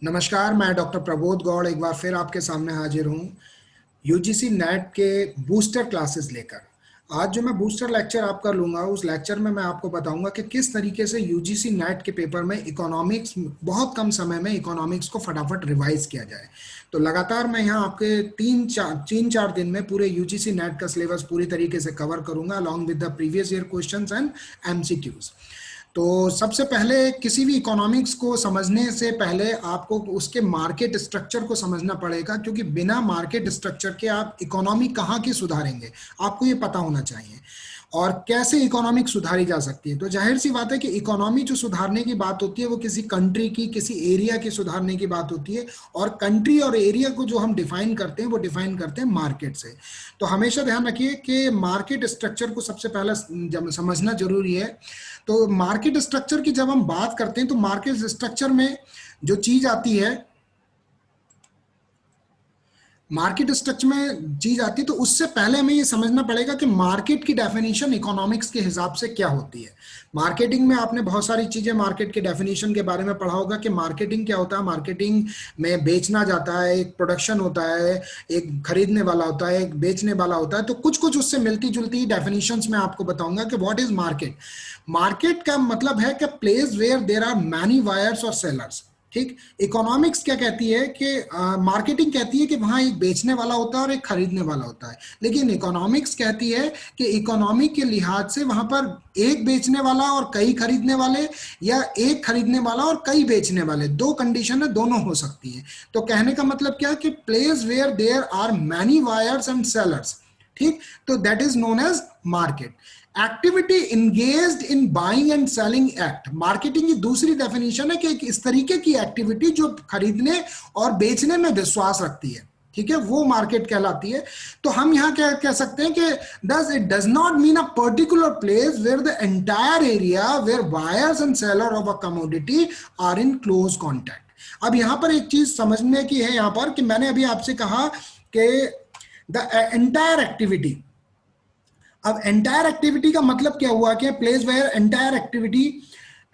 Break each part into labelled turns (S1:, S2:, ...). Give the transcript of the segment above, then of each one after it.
S1: नमस्कार, मैं डॉक्टर प्रबोध गौड़ एक बार फिर आपके सामने हाजिर हूँ यूजीसी नेट के बूस्टर क्लासेस लेकर। आज जो मैं बूस्टर लेक्चर आपका लूंगा, उस लेक्चर में मैं आपको बताऊंगा कि किस तरीके से यूजीसी नेट के पेपर में इकोनॉमिक्स बहुत कम समय में इकोनॉमिक्स को फटाफट रिवाइज किया जाए। तो लगातार मैं यहाँ आपके तीन चार दिन में पूरे यूजीसी नेट का सिलेबस पूरी तरीके से कवर करूंगा along with the previous year questions and MCQs. तो सबसे पहले किसी भी इकोनॉमिक्स को समझने से पहले आपको उसके मार्केट स्ट्रक्चर को समझना पड़ेगा, क्योंकि बिना मार्केट स्ट्रक्चर के आप इकोनॉमी कहाँ की सुधारेंगे, आपको ये पता होना चाहिए। और कैसे इकोनॉमिक सुधारी जा सकती है, तो जाहिर सी बात है कि इकोनॉमी जो सुधारने की बात होती है वो किसी कंट्री की, किसी एरिया की सुधारने की बात होती है। और कंट्री और एरिया को जो हम डिफाइन करते हैं वो डिफाइन करते हैं मार्केट से। तो हमेशा ध्यान रखिए कि मार्केट स्ट्रक्चर को सबसे पहले जब समझना जरूरी है। तो मार्केट स्ट्रक्चर की जब हम बात करते हैं तो मार्केट स्ट्रक्चर में जो चीज आती है, मार्केट स्ट्रक्चर में चीज आती है, तो उससे पहले हमें ये समझना पड़ेगा कि मार्केट की डेफिनेशन इकोनॉमिक्स के हिसाब से क्या होती है। मार्केटिंग में आपने बहुत सारी चीजें मार्केट के डेफिनेशन के बारे में पढ़ा होगा कि मार्केटिंग क्या होता है। मार्केटिंग में बेचना जाता है, एक प्रोडक्शन होता है, एक खरीदने वाला होता है, एक बेचने वाला होता है। तो कुछ कुछ उससे मिलती जुलती डेफिनेशंस में आपको बताऊंगा कि व्हाट इज मार्केट। मार्केट का मतलब है कि place where there are many buyers और सेलर्स। ठीक। इकोनॉमिक्स क्या कहती है कि मार्केटिंग कहती है कि वहां एक बेचने वाला होता है और एक खरीदने वाला होता है, लेकिन इकोनॉमिक्स कहती है कि इकोनॉमी के लिहाज से वहां पर एक बेचने वाला और कई खरीदने वाले, या एक खरीदने वाला और कई बेचने वाले, दो कंडीशन है, दोनों हो सकती है। तो कहने का मतलब क्या है कि place where there are many buyers and sellers. ठीक। तो that is known as market. Activity engaged in buying and selling act. Marketing की दूसरी डेफिनेशन है कि एक इस तरीके की एक्टिविटी जो खरीदने और बेचने में विश्वास रखती है, ठीक है, वो मार्केट कहलाती है। तो हम यहां क्या कह सकते हैं कि it does not mean a particular place where the entire area where buyers and seller of a commodity are in close contact. अब यहां पर एक चीज समझने की है यहां पर कि मैंने अभी आपसे कहा कि द एंटायर एक्टिविटी। अब एंटायर एक्टिविटी का मतलब क्या हुआ कि place where entire activity,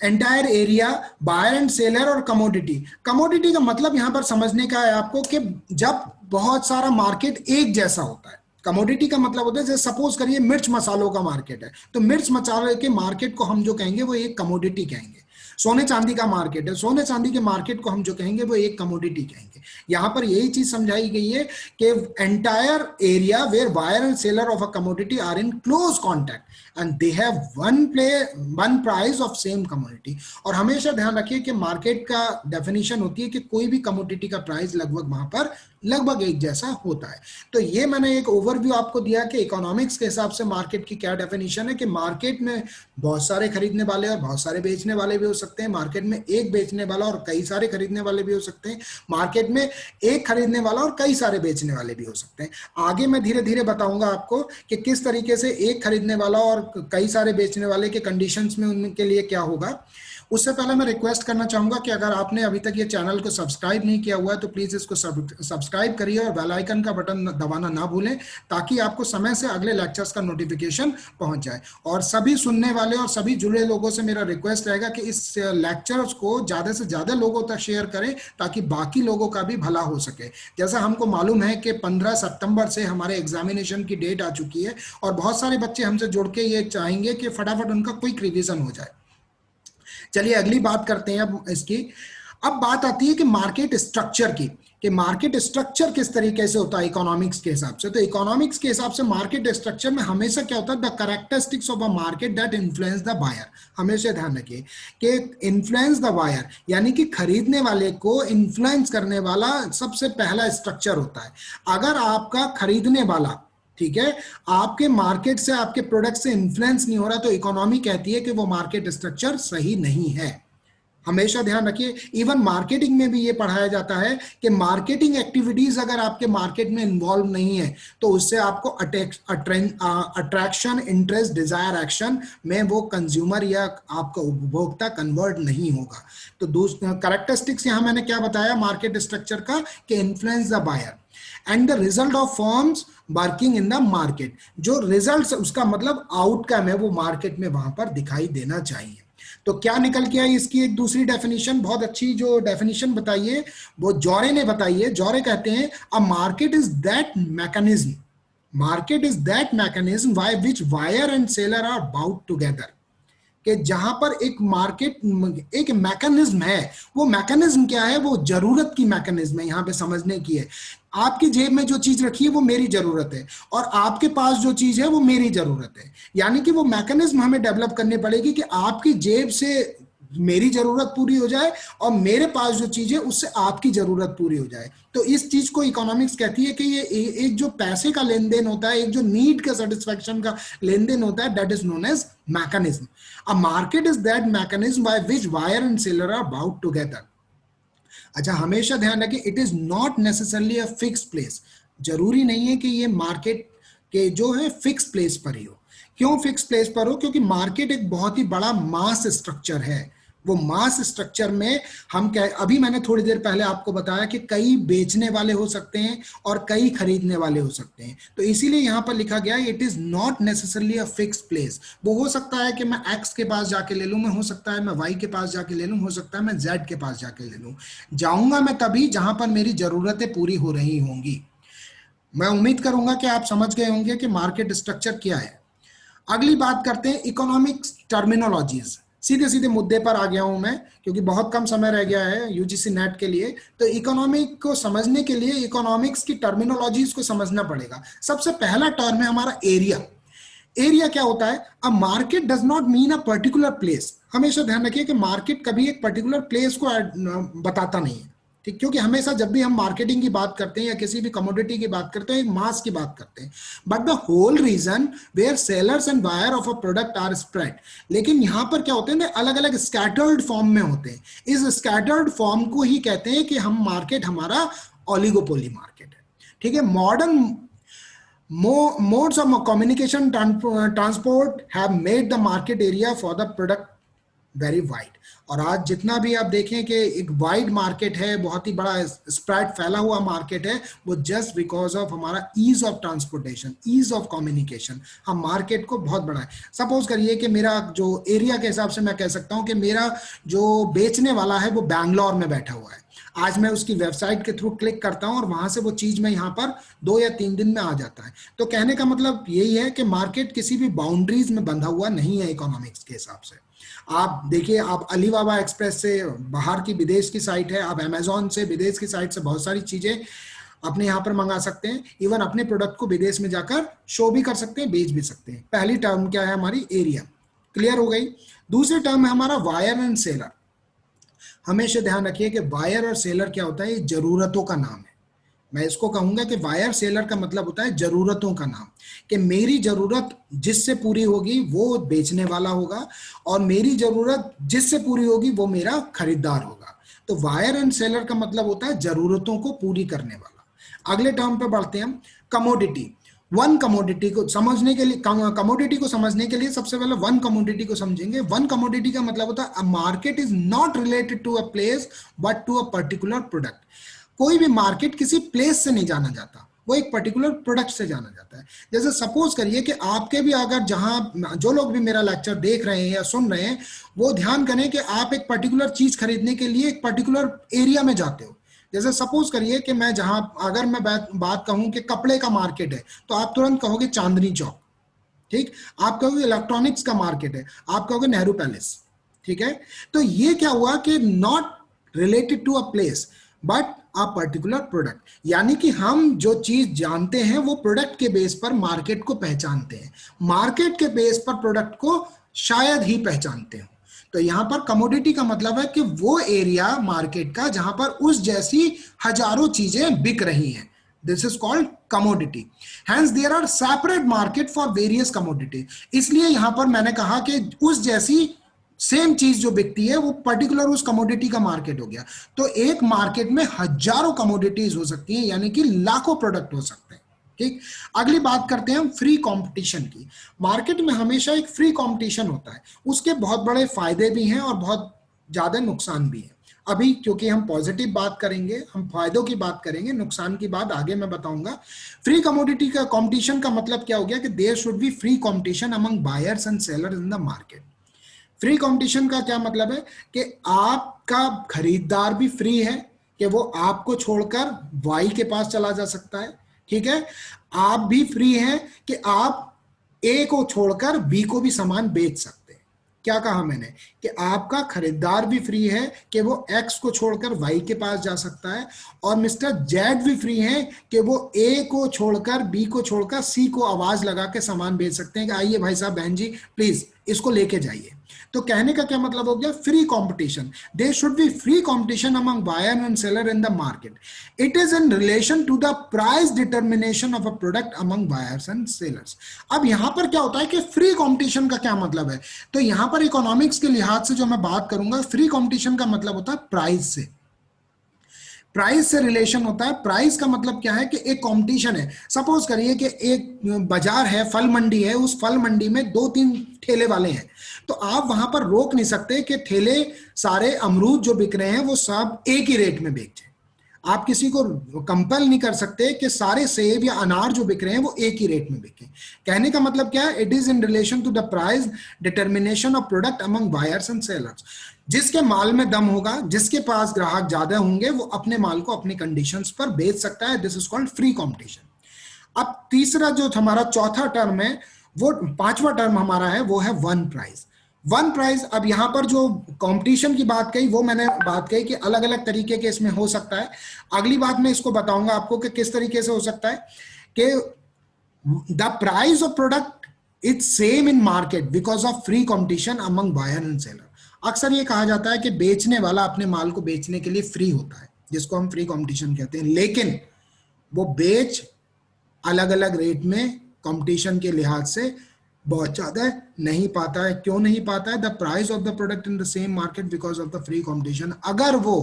S1: entire area, buyer and seller और कमोडिटी। कमोडिटी का मतलब यहां पर समझने का है आपको कि जब बहुत सारा मार्केट एक जैसा होता है। कमोडिटी का मतलब होता है, जैसे सपोज करिए मिर्च मसालों का मार्केट है, तो मिर्च मसाले के मार्केट को हम जो कहेंगे वो एक कमोडिटी कहेंगे। सोने चांदी का मार्केट है, सोने चांदी के मार्केट को हम जो कहेंगे वो एक कमोडिटी कहेंगे। यहां पर यही चीज समझाई गई है कि entire area where buyer and seller of a commodity are in close contact and they have one price of same commodity. और हमेशा ध्यान रखिए कि मार्केट का डेफिनेशन होती है कि कोई भी कमोडिटी का प्राइस लगभग वहां पर लगभग एक जैसा होता है। तो ये मैंने एक ओवरव्यू आपको दिया कि इकोनॉमिक्स के हिसाब से मार्केट की क्या डेफिनेशन है, कि मार्केट में बहुत सारे खरीदने वाले और बहुत सारे बेचने वाले भी हो सकते हैं, मार्केट में एक बेचने वाला और कई सारे खरीदने वाले भी हो सकते हैं, मार्केट में एक खरीदने वाला और कई सारे बेचने वाले भी हो सकते हैं। आगे मैं धीरे धीरे बताऊंगा आपको कि किस तरीके से एक खरीदने वाला और कई सारे बेचने वाले के कंडीशंस में उनके लिए क्या होगा। उससे पहले मैं रिक्वेस्ट करना चाहूंगा कि अगर आपने अभी तक ये चैनल को सब्सक्राइब नहीं किया हुआ है तो प्लीज इसको सब्सक्राइब करिए और बेल आइकन का बटन दबाना ना भूलें, ताकि आपको समय से अगले लेक्चर्स का नोटिफिकेशन पहुंच जाए। और सभी सुनने वाले और सभी जुड़े लोगों से मेरा रिक्वेस्ट रहेगा कि इस लेक्चर्स को ज्यादा से ज्यादा लोगों तक शेयर करें, ताकि बाकी लोगों का भी भला हो सके। जैसा हमको मालूम है कि 15 सितंबर से हमारे एग्जामिनेशन की डेट आ चुकी है और बहुत सारे बच्चे हमसे जुड़ के ये चाहेंगे कि फटाफट उनका क्विक रिवीजन हो जाए। चलिए अगली बात करते हैं अब इसकी। अब बात आती है कि मार्केट स्ट्रक्चर की, कि मार्केट स्ट्रक्चर किस तरीके से होता है इकोनॉमिक्स के हिसाब से। तो इकोनॉमिक्स के हिसाब से मार्केट स्ट्रक्चर में हमेशा क्या होता है, the characteristics of a market that influence the buyer. हमेशा ध्यान रखिए कि इन्फ्लुएंस द बायर यानी कि खरीदने वाले को इन्फ्लुएंस करने वाला सबसे पहला स्ट्रक्चर होता है। अगर आपका खरीदने वाला, ठीक है, आपके मार्केट से, आपके प्रोडक्ट से इन्फ्लुएंस नहीं हो रहा, तो इकोनॉमी कहती है कि वो मार्केट स्ट्रक्चर सही नहीं है। हमेशा ध्यान रखिए, इवन मार्केटिंग में भी ये पढ़ाया जाता है कि मार्केटिंग एक्टिविटीज अगर आपके मार्केट में इन्वॉल्व नहीं है तो उससे आपको अट्रैक्शन, इंटरेस्ट, डिजायर, एक्शन में वो कंज्यूमर या आपका उपभोक्ता कन्वर्ट नहीं होगा। तो कैरेक्टरिस्टिक्स यहां मैंने क्या बताया मार्केट स्ट्रक्चर का, कि influence the buyer and the result of firms working in the market. जो रिजल्ट उसका मतलब आउटकम है वो मार्केट में वहां पर दिखाई देना चाहिए। तो तो क्या निकल के आई इसकी एक दूसरी डेफिनेशन, बहुत अच्छी जो डेफिनेशन बताई है वो जॉरे ने बताई है। जॉरे कहते हैं a market is that mechanism, market is that mechanism by which buyer and seller are bound together, कि जहां पर एक मार्केट एक मैकेनिज्म है। वो मैकेनिज्म क्या है? वो जरूरत की मैकेनिज्म है, यहां पे समझने की है। आपकी जेब में जो चीज रखी है वो मेरी जरूरत है, और आपके पास जो चीज है वो मेरी जरूरत है। यानी कि वो मैकेनिज्म हमें डेवलप करनी पड़ेगी कि आपकी जेब से मेरी जरूरत पूरी हो जाए और मेरे पास जो चीज है उससे आपकी जरूरत पूरी हो जाए। तो इस चीज को इकोनॉमिक्स कहती है कि ये एक जो पैसे का लेन देन होता है, एक जो नीड का सेटिस्फेक्शन का लेन देन होता है, that is known as mechanism. A market is that mechanism by which buyer and seller are bound together. अच्छा, हमेशा ध्यान रखें, it is not necessarily a fix place. जरूरी नहीं है कि ये मार्केट के जो है फिक्स प्लेस पर ही हो। क्यों फिक्स प्लेस पर हो? क्योंकि मार्केट एक बहुत ही बड़ा मास स्ट्रक्चर है। वो मास स्ट्रक्चर में हम अभी मैंने थोड़ी देर पहले आपको बताया कि कई बेचने वाले हो सकते हैं और कई खरीदने वाले हो सकते हैं। तो इसीलिए यहां पर लिखा गया it is not necessarily a fix place. वो हो सकता है कि मैं एक्स के पास जाके ले लूं, मैं हो सकता है मैं वाई के पास जाके ले लूं, हो सकता है मैं जेड के पास जाके ले लूं। जाऊंगा मैं तभी जहां पर मेरी जरूरतें पूरी हो रही होंगी। मैं उम्मीद करूंगा कि आप समझ गए होंगे कि मार्केट स्ट्रक्चर क्या है। अगली बात करते हैं इकोनॉमिक्स टर्मिनोलॉजीज। सीधे सीधे मुद्दे पर आ गया हूं मैं, क्योंकि बहुत कम समय रह गया है यूजीसी नेट के लिए। तो इकोनॉमिक को समझने के लिए इकोनॉमिक्स की टर्मिनोलॉजीज को समझना पड़ेगा। सबसे पहला टर्म है हमारा एरिया। एरिया क्या होता है? A market does not mean a particular place. हमेशा ध्यान रखिए कि मार्केट कभी एक पर्टिकुलर प्लेस को बताता नहीं है, ठीक? क्योंकि हमेशा जब भी हम मार्केटिंग की बात करते हैं या किसी भी कमोडिटी की बात करते हैं, एक मास की बात करते हैं। But the whole region where sellers and buyer of a product are spread. लेकिन यहां पर क्या होते हैं? अलग अलग स्कैटर्ड फॉर्म में होते हैं। इस स्कैटर्ड फॉर्म को ही कहते हैं कि हम मार्केट हमारा ओलिगोपोली मार्केट है, ठीक है? Modern modes of communication transport have made the market area for the product very wide. और आज जितना भी आप देखें कि एक वाइड मार्केट है, बहुत ही बड़ा स्प्रेड फैला हुआ मार्केट है, वो जस्ट बिकॉज ऑफ हमारा ease of transportation, ease of communication. हम मार्केट को बहुत बड़ा है। सपोज करिए कि मेरा जो एरिया के हिसाब से मैं कह सकता हूं कि मेरा जो बेचने वाला है वो बैंगलोर में बैठा हुआ है। आज मैं उसकी वेबसाइट के थ्रू क्लिक करता हूं और वहां से वो चीज में यहाँ पर 2 या 3 दिन में आ जाता है। तो कहने का मतलब यही है कि मार्केट किसी भी बाउंड्रीज में बंधा हुआ नहीं है इकोनॉमिक्स के हिसाब से। आप देखिए, आप अलीबाबा एक्सप्रेस से बाहर की विदेश की साइट है, आप अमेजोन से विदेश की साइट से बहुत सारी चीजें अपने यहाँ पर मंगा सकते हैं। इवन अपने प्रोडक्ट को विदेश में जाकर शो भी कर सकते हैं, बेच भी सकते हैं। पहली टर्म क्या है हमारी? एरिया। क्लियर हो गई। दूसरी टर्म है हमारा वायर एंड सेलर। हमेशा ध्यान रखिए कि वायर और सेलर क्या होता है? ये जरूरतों का नाम है। मैं इसको कहूंगा कि वायर सेलर का मतलब होता है जरूरतों का नाम, कि मेरी जरूरत जिससे पूरी होगी वो बेचने वाला होगा, और मेरी जरूरत जिससे पूरी होगी वो मेरा खरीदार होगा। तो वायर एंड सेलर का मतलब होता है जरूरतों को पूरी करने वाला। अगले टर्म पे बढ़ते हैं हम, कमोडिटी। वन कमोडिटी को समझने के लिए, कमोडिटी को समझने के लिए सबसे पहले वन कमोडिटी को समझेंगे। वन कमोडिटी का मतलब होता है a market is not related to a place but to a particular product. कोई भी मार्केट किसी प्लेस से नहीं जाना जाता, वो एक पर्टिकुलर प्रोडक्ट से जाना जाता है। जैसे सपोज करिए कि आपके भी अगर जहां जो लोग भी मेरा लेक्चर देख रहे हैं या सुन रहे हैं, वो ध्यान करें कि आप एक पर्टिकुलर चीज खरीदने के लिए एक पर्टिकुलर एरिया में जाते हो। जैसे सपोज करिए कि मैं जहां, अगर मैं बात कहूं कि कपड़े का मार्केट है, तो आप तुरंत कहोगे चांदनी चौक, ठीक? आप कहोगे इलेक्ट्रॉनिक्स का मार्केट है, आप कहोगे नेहरू पैलेस, ठीक है? तो ये क्या हुआ कि not related to a place but a particular product. यानी कि हम जो चीज जानते हैं वो प्रोडक्ट के बेस पर मार्केट को पहचानते हैं, मार्केट के बेस पर प्रोडक्ट को शायद ही पहचानते हो। तो यहां पर कमोडिटी का मतलब है कि वो एरिया मार्केट का जहां पर उस जैसी हजारों चीजें बिक रही हैं। This is called commodity. Hence there are separate market for various commodity. इसलिए यहां पर मैंने कहा कि उस जैसी सेम चीज जो बिकती है वो पर्टिकुलर उस कमोडिटी का मार्केट हो गया। तो एक मार्केट में हजारों कमोडिटीज हो सकती हैं, यानी कि लाखों प्रोडक्ट हो सकते हैं, ठीक? अगली बात करते हैं हम फ्री कंपटीशन की। मार्केट में हमेशा एक फ्री कंपटीशन होता है, उसके बहुत बड़े फायदे भी हैं और बहुत ज्यादा नुकसान भी है। अभी क्योंकि हम पॉजिटिव बात करेंगे, हम फायदों की बात करेंगे, नुकसान की बात आगे मैं बताऊंगा। फ्री कमोडिटी का कंपटीशन का मतलब क्या हो गया कि there should be free competition among buyers and sellers in the market. Free competition का क्या मतलब है कि आपका खरीदार भी फ्री है कि वो आपको छोड़कर वाई के पास चला जा सकता है, ठीक है। आप भी फ्री हैं कि आप ए को छोड़कर बी को भी सामान बेच सकते हैं। क्या कहा मैंने कि आपका खरीदार भी फ्री है कि वो एक्स को छोड़कर वाई के पास जा सकता है, और मिस्टर जेड भी फ्री है कि वो ए को छोड़कर बी को छोड़कर सी को आवाज लगा के सामान बेच सकते हैं कि आइए भाई साहब बहन जी प्लीज इसको लेके जाइए। तो कहने का क्या मतलब हो गया, free competition, there should be free competition among buyer and seller in the market. It is in relation to the price determination of a product among buyers and sellers. अब यहां पर क्या होता है कि फ्री कंपटीशन का क्या मतलब है, तो यहां पर इकोनॉमिक्स के लिहाज से जो मैं बात करूंगा, फ्री कंपटीशन का मतलब होता है प्राइस से, प्राइस से रिलेशन होता है। प्राइस का मतलब क्या है कि एक कंपटीशन है। सपोज करिए कि एक बाजार है, फल मंडी है, उस फल मंडी में दो तीन ठेले वाले हैं, तो आप वहां पर रोक नहीं सकते कि ठेले सारे अमरूद जो बिक रहे हैं वो सब एक ही रेट में बेचे। आप किसी को कंपेल नहीं कर सकते कि सारे सेब या अनार जो बिक रहे हैं वो एक ही रेट में बिके। कहने का मतलब क्या है, it is in relation to the price determination of product among buyers and sellers. जिसके माल में दम होगा, जिसके पास ग्राहक ज्यादा होंगे, वो अपने माल को अपनी कंडीशंस पर बेच सकता है। This is called free competition. अब तीसरा जो हमारा चौथा टर्म है, वो पांचवा टर्म हमारा है, वो है वन प्राइस। वन प्राइस, अब यहां पर जो कंपटीशन की बात कही वो मैंने बात कही कि अलग अलग तरीके के इसमें हो सकता है। अगली बात मैं इसको बताऊंगा आपको कि किस तरीके से हो सकता है कि the price of product is same in market because of free competition among buyer and seller. अक्सर ये कहा जाता है कि बेचने वाला अपने माल को बेचने के लिए फ्री होता है, जिसको हम फ्री कंपटीशन कहते हैं, लेकिन वो बेच अलग अलग रेट में कंपटीशन के लिहाज से बहुत ज्यादा नहीं पाता है। क्यों नहीं पाता है? The price of the product in the same market because of the free competition. अगर वो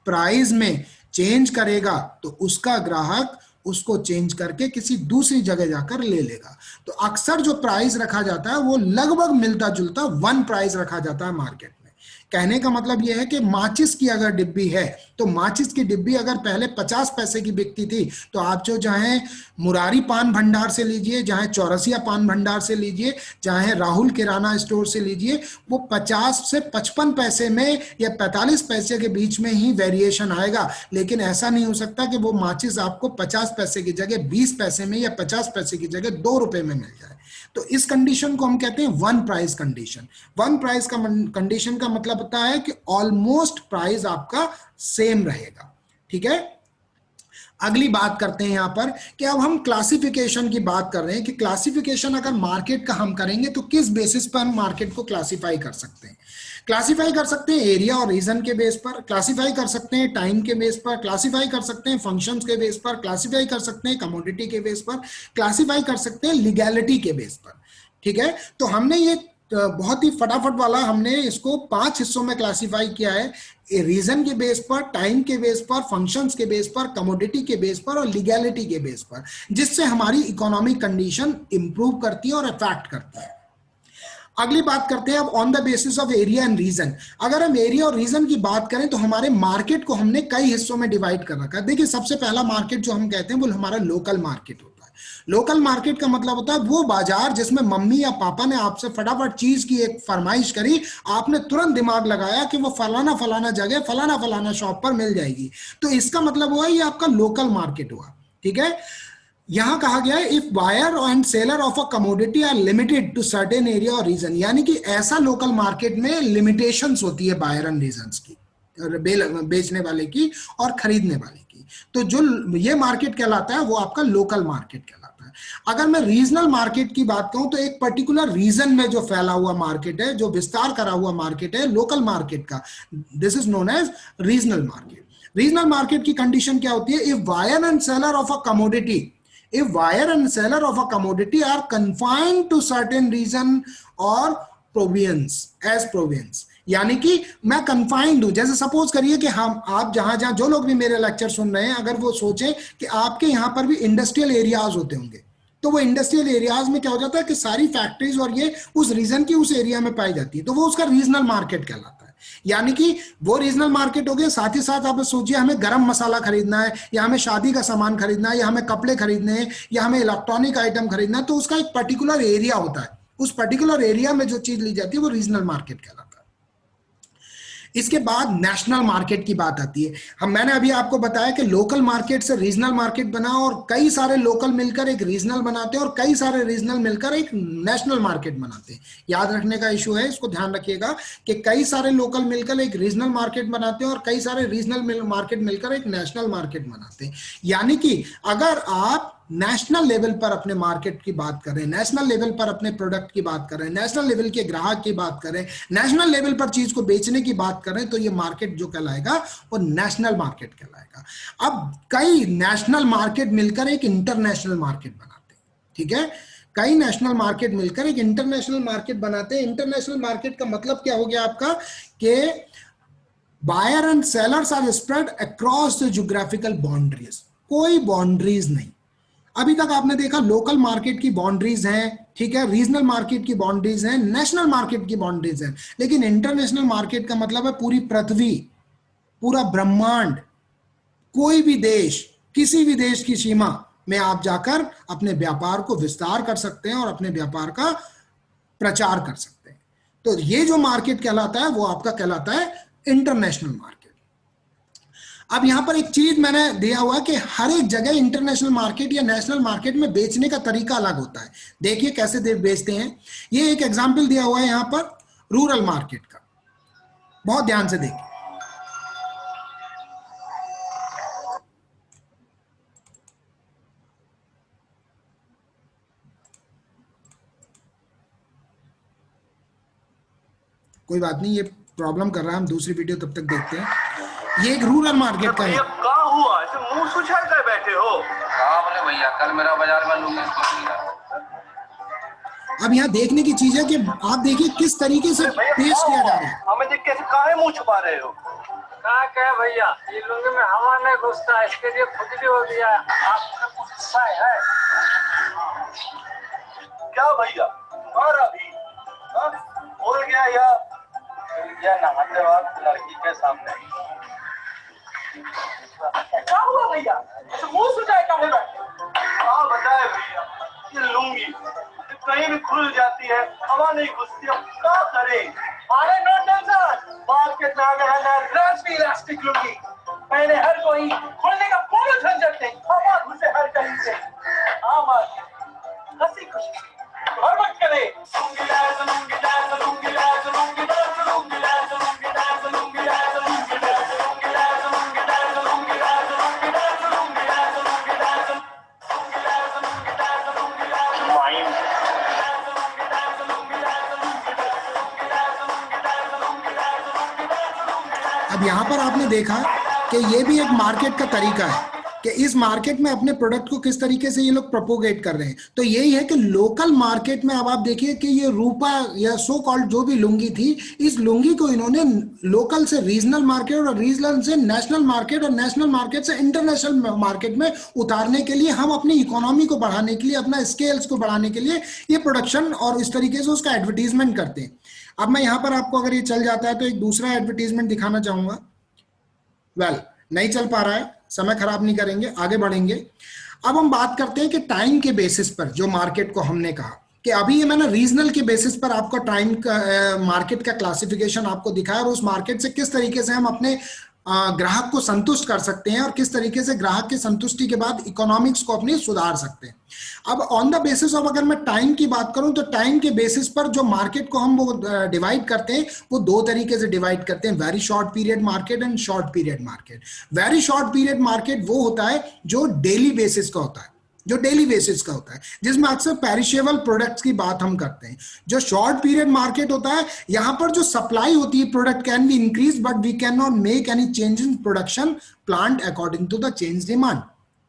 S1: प्राइस में चेंज करेगा तो उसका ग्राहक उसको चेंज करके किसी दूसरी जगह जाकर ले लेगा। तो अक्सर जो प्राइस रखा जाता है वो लगभग मिलता जुलता वन प्राइस रखा जाता है मार्केट में। कहने का मतलब यह है कि माचिस की अगर डिब्बी है तो माचिस की डिब्बी अगर पहले 50 पैसे की बिकती थी, तो आप जो चाहे मुरारी पान भंडार से लीजिए, चाहे चौरसिया पान भंडार से लीजिए, चाहे राहुल किराना स्टोर से लीजिए, वो 50 से 55 पैसे में या 45 पैसे के बीच में ही वेरिएशन आएगा। लेकिन ऐसा नहीं हो सकता कि वो माचिस आपको 50 पैसे की जगह 20 पैसे में या 50 पैसे की जगह 2 रुपए में मिल जाए। तो इस कंडीशन को हम कहते हैं one price condition. One price का कंडीशन का मतलब होता है कि ऑलमोस्ट प्राइस आपका सेम रहेगा, ठीक है। अगली बात करते हैं यहां पर कि अब हम क्लासिफिकेशन की बात कर रहे हैं कि क्लासिफिकेशन अगर मार्केट का हम करेंगे तो किस बेसिस पर हम मार्केट को क्लासिफाई कर सकते हैं। क्लासिफाई कर सकते हैं एरिया और रीजन के बेस पर, क्लासिफाई कर सकते हैं टाइम के बेस पर, क्लासिफाई कर सकते हैं फंक्शंस के बेस पर, क्लासिफाई कर सकते हैं कमोडिटी के बेस पर, क्लासिफाई कर सकते हैं लीगैलिटी के बेस पर, ठीक है। तो हमने ये बहुत ही फटाफट वाला हमने इसको 5 हिस्सों में क्लासिफाई किया है, रीजन के बेस पर, टाइम के बेस पर, फंक्शंस के बेस पर, कमोडिटी के बेस पर और लीगैलिटी के बेस पर, जिससे हमारी इकोनॉमिक कंडीशन इंप्रूव करती है और इफेक्ट करती है। अगली बात करते हैं अब on the basis of area and region. अगर हम एरिया और रीजन की बात करें तो हमारे मार्केट को हमने कई हिस्सों में डिवाइड कर रखा है। देखिए सबसे पहला मार्केट जो हम कहते हैं वो हमारा लोकल मार्केट होता है। लोकल मार्केट का मतलब होता है वो बाजार जिसमें मम्मी या पापा ने आपसे फटाफट चीज की एक फरमाइश करी, आपने तुरंत दिमाग लगाया कि वो फलाना फलाना जगह फलाना फलाना शॉप पर मिल जाएगी, तो इसका मतलब हुआ ये आपका लोकल मार्केट हुआ, ठीक है। यहां कहा गया है if buyer and seller of a commodity are limited to certain area और रीजन, यानी कि ऐसा लोकल मार्केट में लिमिटेशंस होती है बायर एंड रीजन्स की, बेचने वाले की और खरीदने वाले की, तो जो ये मार्केट कहलाता है वो आपका लोकल मार्केट कहलाता है। अगर मैं रीजनल मार्केट की बात कहूं तो एक पर्टिकुलर रीजन में जो फैला हुआ मार्केट है, जो विस्तार करा हुआ मार्केट है लोकल मार्केट का, this is known as regional market. Regional market की कंडीशन क्या होती है? If buyer and seller of a commodity, if buyer and seller of a commodity are confined to certain region or province as province, यानी कि मैं confined हूं। जैसे suppose करिए कि हम आप जहां जहां जो लोग भी मेरे लेक्चर सुन रहे हैं, अगर वो सोचे कि आपके यहां पर भी इंडस्ट्रियल एरियाज होते होंगे, तो वो इंडस्ट्रियल एरियाज में क्या हो जाता है कि सारी फैक्ट्रीज और ये उस रीजन की उस एरिया में पाई जाती है, तो वो उसका रीजनल मार्केट कहलाता है। यानी कि वो रीजनल मार्केट हो गया। साथ ही साथ आप सोचिए हमें गरम मसाला खरीदना है, या हमें शादी का सामान खरीदना है, या हमें कपड़े खरीदने हैं, या हमें इलेक्ट्रॉनिक आइटम खरीदना है, तो उसका एक पर्टिकुलर एरिया होता है, उस पर्टिकुलर एरिया में जो चीज ली जाती है वो रीजनल मार्केट कहलाता है। इसके बाद नेशनल मार्केट की बात आती है। मैंने अभी आपको बताया कि लोकल मार्केट से रीजनल मार्केट बना, और कई सारे लोकल मिलकर एक रीजनल बनाते हैं और कई सारे रीजनल मिलकर एक नेशनल मार्केट बनाते हैं। याद रखने का इशू है, इसको ध्यान रखिएगा कि कई सारे लोकल मिलकर एक रीजनल मार्केट बनाते हैं और कई सारे रीजनल मार्केट मिलकर एक नेशनल मार्केट बनाते हैं। यानी कि अगर आप नेशनल लेवल पर अपने मार्केट की बात करें, नेशनल लेवल पर अपने प्रोडक्ट की बात करें, नेशनल लेवल के ग्राहक की बात करें, नेशनल लेवल पर चीज को बेचने की बात करें, तो ये मार्केट जो कहलाएगा वो नेशनल मार्केट कहलाएगा। अब कई नेशनल मार्केट मिलकर एक इंटरनेशनल मार्केट बनाते हैं, ठीक है। कई नेशनल मार्केट मिलकर एक इंटरनेशनल मार्केट बनाते हैं। इंटरनेशनल मार्केट का मतलब क्या हो गया आपका, कि buyer and sellers are spread across the geographical boundaries, कोई बाउंड्रीज नहीं। अभी तक आपने देखा लोकल मार्केट की बाउंड्रीज हैं, ठीक है, रीजनल मार्केट की बाउंड्रीज हैं, नेशनल मार्केट की बाउंड्रीज हैं, लेकिन इंटरनेशनल मार्केट का मतलब है पूरी पृथ्वी, पूरा ब्रह्मांड, कोई भी देश, किसी भी देश की सीमा में आप जाकर अपने व्यापार को विस्तार कर सकते हैं और अपने व्यापार का प्रचार कर सकते हैं। तो ये जो मार्केट कहलाता है वो आपका कहलाता है इंटरनेशनल मार्केट। अब यहां पर एक चीज मैंने दिया हुआ कि हर एक जगह इंटरनेशनल मार्केट या नेशनल मार्केट में बेचने का तरीका अलग होता है। देखिए कैसे बेचते हैं। ये एक एग्जांपल दिया हुआ है यहां पर रूरल मार्केट का, बहुत ध्यान से देखिए। कोई बात नहीं, ये प्रॉब्लम कर रहा है, हम दूसरी वीडियो तब तक देखते हैं। ये एक रूरल मार्केट का है।
S2: क्या हुआ, ऐसे मुंह सुझा कर बैठे हो?
S3: हाँ बोले भैया, कल मेरा बाजार में लूंगी इसको।
S1: अब यहाँ देखने की चीज है कि आप देखिए किस तरीके से पेश किया जा रहा है।
S2: हमें देख कैसे काहे मुंह छुपा रहे हो?
S4: क्या भैया, ये लुंगी में हवा नहीं घुसता, इसके लिए खुजली हो गया। आपका कुछ गुस्सा है?
S2: क्या भैया तुम्हारा भी बोल गया या नहाते वक्त लड़की के सामने? क्या हुआ भैया, ऐसे मुंह सुझाए काहे बैठे? हाँ बताए भैया, ये लुंगी कहीं भी खुल जाती है, हवा नहीं घुसती, अब क्या करे? अरे नो टेंशन, मार्केट में आ गया है ना ट्रांसपी इलास्टिक लुंगी। पहले हर कोई खोलने का कोई झंझट नहीं, हवा घुसे हर कहीं से। हाँ मार्केट हंसी खुशी हर वक्त करे।
S1: अब यहाँ पर आपने देखा कि ये भी एक मार्केट का तरीका है कि इस मार्केट में अपने प्रोडक्ट को किस तरीके से ये लोग प्रोपोगेट कर रहे हैं। तो यही है कि लोकल मार्केट में अब आप देखिए कि ये रूपा या सो कॉल्ड जो भी लुंगी थी, इस लुंगी को इन्होंने लोकल से रीजनल मार्केट और रीजनल से नेशनल मार्केट और नेशनल मार्केट से इंटरनेशनल मार्केट में उतारने के लिए, हम अपनी इकोनॉमी को बढ़ाने के लिए, अपना स्केल्स को बढ़ाने के लिए ये प्रोडक्शन और इस तरीके से उसका एडवर्टीजमेंट करते हैं। अब मैं यहाँ पर आपको अगर ये चल जाता है तो एक दूसरा एडवर्टीजमेंट दिखाना चाहूंगा। नहीं चल पा रहा है, समय खराब नहीं करेंगे, आगे बढ़ेंगे। अब हम बात करते हैं कि टाइम के बेसिस पर जो मार्केट को हमने कहा कि अभी ये मैंने रीजनल के बेसिस पर आपको टाइम का मार्केट का क्लासिफिकेशन आपको दिखाया और उस मार्केट से किस तरीके से हम अपने ग्राहक को संतुष्ट कर सकते हैं और किस तरीके से ग्राहक की संतुष्टि के बाद इकोनॉमिक्स को अपनी सुधार सकते हैं। अब ऑन द बेसिस ऑफ अगर मैं टाइम की बात करूं तो टाइम के बेसिस पर जो मार्केट को हम वो डिवाइड करते हैं वो दो तरीके से डिवाइड करते हैं, very short period market and short period market. Very short period market वो होता है जो डेली बेसिस का होता है, जिसमें अक्सर पेरिशेबल प्रोडक्ट्स की बात हम करते हैं। जो शॉर्ट पीरियड मार्केट होता है, यहां पर जो सप्लाई होती है product can be increase but we can not make any change in production plant according to the change demand.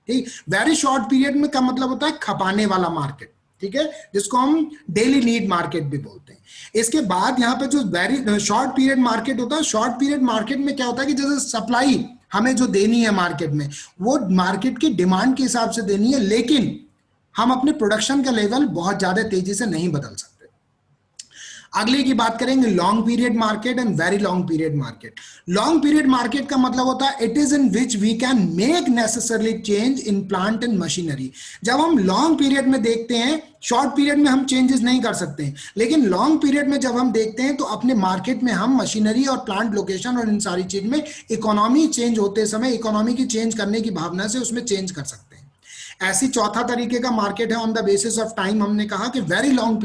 S1: ठीक, वेरी शॉर्ट पीरियड में का मतलब होता है खपाने वाला मार्केट, ठीक है, जिसको हम डेली नीड मार्केट भी बोलते हैं। इसके बाद यहाँ पे जो वेरी शॉर्ट पीरियड मार्केट होता है, शॉर्ट पीरियड मार्केट में क्या होता है कि जैसे सप्लाई हमें जो देनी है मार्केट में, वो मार्केट की डिमांड के हिसाब से देनी है, लेकिन हम अपने प्रोडक्शन का लेवल बहुत ज्यादा तेजी से नहीं बदल सकते। अगले की बात करेंगे long period market and very long period market. Long period market का मतलब होता है it is in which we can make necessarily change in plant and machinery. जब हम लॉन्ग पीरियड में देखते हैं, शॉर्ट पीरियड में हम चेंजेस नहीं कर सकते हैं, लेकिन लॉन्ग पीरियड में जब हम देखते हैं तो अपने मार्केट में हम मशीनरी और प्लांट लोकेशन और इन सारी चीज में इकोनॉमी चेंज होते समय इकोनॉमी की चेंज करने की भावना से उसमें चेंज कर सकते हैं। ऐसी चौथा तरीके का मार्केट है on the basis of time, हमने कहा कि very long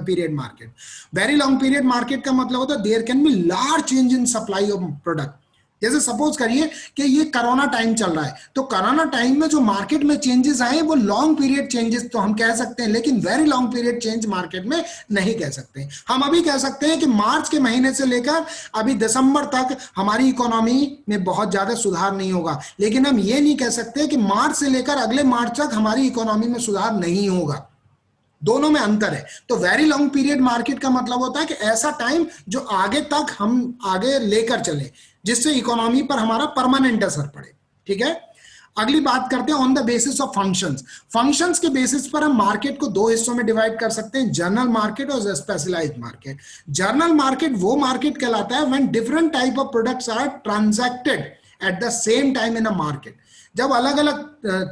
S1: period market. Very long period market का मतलब होता है there can be large change in supply of product. जैसे सपोज करिए कि ये कोरोना टाइम चल रहा है, तो कोरोना टाइम में जो मार्केट में चेंजेस आए वो लॉन्ग पीरियड चेंजेस तो हम कह सकते हैं, लेकिन very long period change market में नहीं कह सकते। हम अभी कह सकते हैं कि मार्च के महीने से लेकर अभी दिसंबर तक हमारी इकोनॉमी में बहुत ज्यादा सुधार नहीं होगा, लेकिन हम ये नहीं कह सकते कि मार्च से लेकर अगले मार्च तक हमारी इकोनॉमी में सुधार नहीं होगा। दोनों में अंतर है। तो वेरी लॉन्ग पीरियड मार्केट का मतलब होता है कि ऐसा टाइम जो आगे तक हम आगे लेकर चले, जिससे इकोनॉमी पर हमारा परमानेंट असर पड़े। ठीक है, अगली बात करते हैं on the basis of functions. Functions के बेसिस पर हम मार्केट को दो हिस्सों में डिवाइड कर सकते हैं, जनरल मार्केट और स्पेशलाइज्ड मार्केट। जनरल मार्केट वो मार्केट कहलाता है when different type of products are transacted at the same time in a market. जब अलग अलग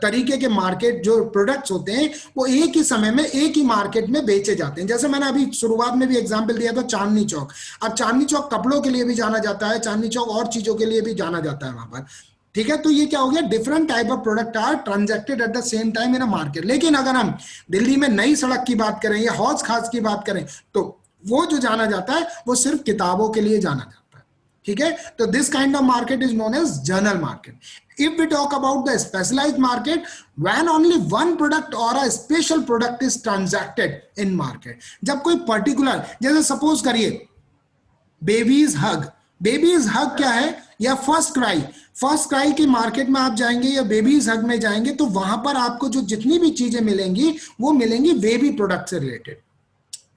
S1: तरीके के मार्केट जो प्रोडक्ट्स होते हैं वो एक ही समय में एक ही मार्केट में बेचे जाते हैं। जैसे मैंने अभी शुरुआत में भी एग्जांपल दिया था चांदनी चौक। अब चांदनी चौक कपड़ों के लिए भी जाना जाता है, चांदनी चौक और चीजों के लिए भी जाना जाता है वहां पर। ठीक है, तो ये क्या हो गया, different type of product are transacted at the same time in a market. लेकिन अगर हम दिल्ली में नई सड़क की बात करें या हौज खास की बात करें तो वो जो जाना जाता है वो सिर्फ किताबों के लिए जाना जाता है। ठीक है, तो this kind of market is known as general market. If we talk about the specialized market, when only one product or a special product is transacted in market, जब कोई पर्टिकुलर, जैसे सपोज करिए बेबीज हग। Babies हग क्या है, या first cry. First cry की market में आप जाएंगे या बेबीज हग में जाएंगे तो वहां पर आपको जो जितनी भी चीजें मिलेंगी वो मिलेंगी बेबी प्रोडक्ट से रिलेटेड।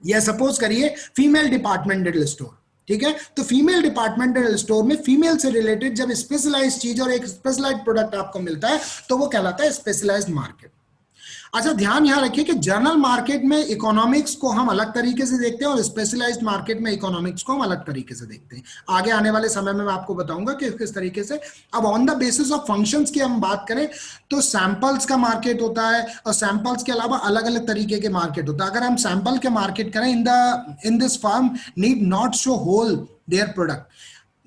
S1: या सपोज करिए फीमेल डिपार्टमेंटल स्टोर। ठीक है, तो फीमेल डिपार्टमेंटल स्टोर में फीमेल से रिलेटेड जब स्पेशलाइज्ड चीज और एक स्पेशलाइज्ड प्रोडक्ट आपको मिलता है तो वो कहलाता है स्पेशलाइज्ड मार्केट। अच्छा, ध्यान यहां रखिए कि जनरल मार्केट में इकोनॉमिक्स को हम अलग तरीके से देखते हैं और स्पेशलाइज्ड मार्केट में इकोनॉमिक्स को हम अलग तरीके से देखते हैं। आगे आने वाले समय में मैं आपको बताऊंगा कि किस तरीके से। अब on the basis of functions की हम बात करें तो सैंपल्स का मार्केट होता है और सैंपल्स के अलावा अलग अलग तरीके के मार्केट होता है। अगर हम सैंपल के मार्केट करें, in this firm need not show whole their product.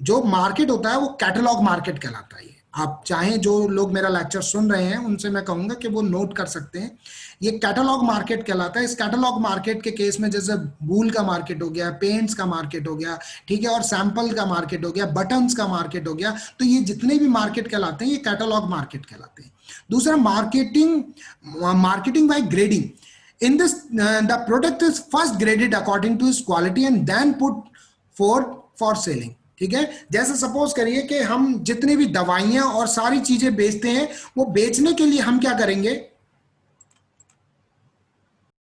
S1: जो मार्केट होता है वो कैटलॉग मार्केट कहलाता है। आप चाहें जो लोग मेरा लेक्चर सुन रहे हैं उनसे मैं कहूंगा कि वो नोट कर सकते हैं, ये कैटलॉग मार्केट कहलाता है। इस कैटलॉग मार्केट के केस में जैसे वूल का मार्केट हो गया, पेंट्स का मार्केट हो गया, ठीक है, और सैंपल का मार्केट हो गया, बटन्स का मार्केट हो गया, तो ये जितने भी मार्केट कहलाते हैं ये कैटलॉग मार्केट कहलाते हैं। दूसरा marketing by grading. In this the product is first graded according to its quality and then put for selling. ठीक है, जैसे सपोज करिए कि हम जितनी भी दवाइयां और सारी चीजें बेचते हैं वो बेचने के लिए हम क्या करेंगे,